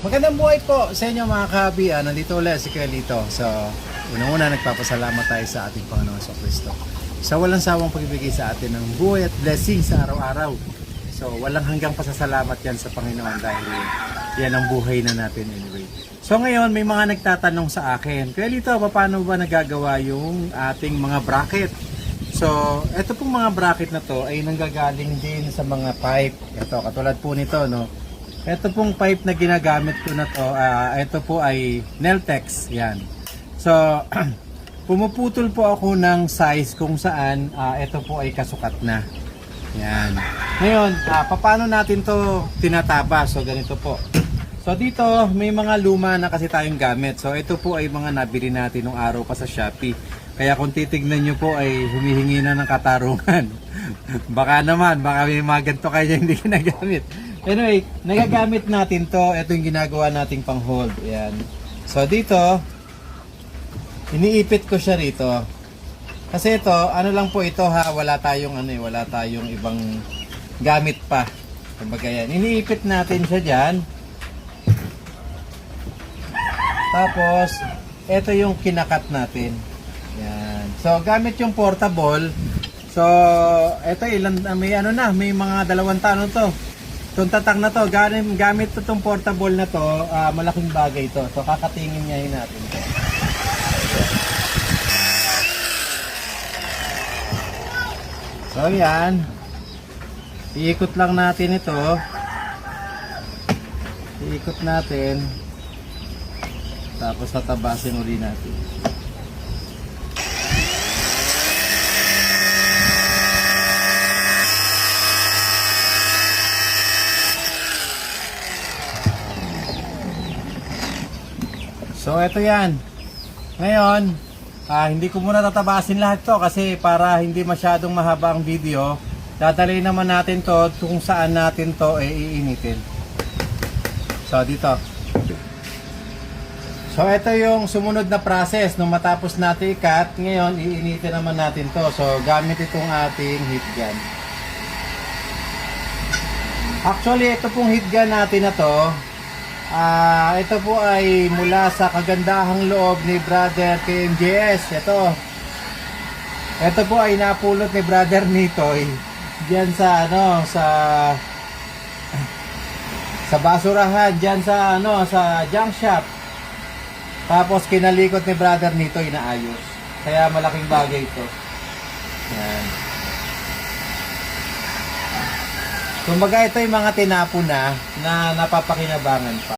Magandang buhay po sa inyo mga kahabi. Nandito ulit si Carlito. So, unang-una nagpapasalamat tayo sa ating Panginoon sa Kristo sa walang sawang pagbibigay sa atin ng buhay at blessing sa araw-araw. So, walang hanggang pasasalamat yan sa Panginoon dahil yan ang buhay na natin anyway. So, ngayon may mga nagtatanong sa akin, Carlito, paano ba nagagawa yung ating mga bracket? So, ito pong mga bracket na to ay nanggagaling din sa mga pipe. Ito, katulad po nito, no? Ito pong pipe na ginagamit ko na to, ito po ay Neltex, yan. So, pumuputol po ako ng size kung saan ito po ay kasukat na. Yan. Ngayon, paano natin to tinataba? So, ganito po. So, dito may mga luma na kasi tayong gamit. So, ito po ay mga nabili natin nung araw pa sa Shopee. Kaya kung titignan nyo po ay humihingi na ng katarungan. Baka may mga ganito kayo hindi ginagamit. Anyway, nagagamit natin to. Ito yung ginagawa nating pang hold. Ayan. So dito, iniipit ko siya rito. Kasi ito, ano lang po ito ha, wala tayong ibang gamit pa. Kumbaga yan. Iniipit natin siya diyan. Tapos, ito yung kinakat natin. Yan. So, gamit yung portable. So, ito may mga 2 tanong to. Itong tatak na to, gamit to itong portable na to, malaking bagay to. So, kakatingin niya natin to. So, yan. Iikot lang natin ito. Iikot natin. Tapos tatabasin uli natin. So, ito yan. Ngayon, hindi ko muna tatabasin lahat to kasi para hindi masyadong mahaba ang video, dadalhin naman natin to kung saan natin to iinitin. So, dito. So, ito yung sumunod na process. Nung matapos natin i-cut, ngayon, iinitin naman natin to. So, gamit itong ating heat gun. Actually, ito pong heat gun natin na to, ito po ay mula sa kagandahang loob ni Brother KMJS. Ito po ay napulot ni Brother Nitoy diyan sa sa basurahan diyan sa junk shop. Tapos kinalikot ni Brother Nitoy na ayos. Kaya malaking bagay ito. Yan. Kumbaga ito yung mga tinapon na napapakinabangan pa.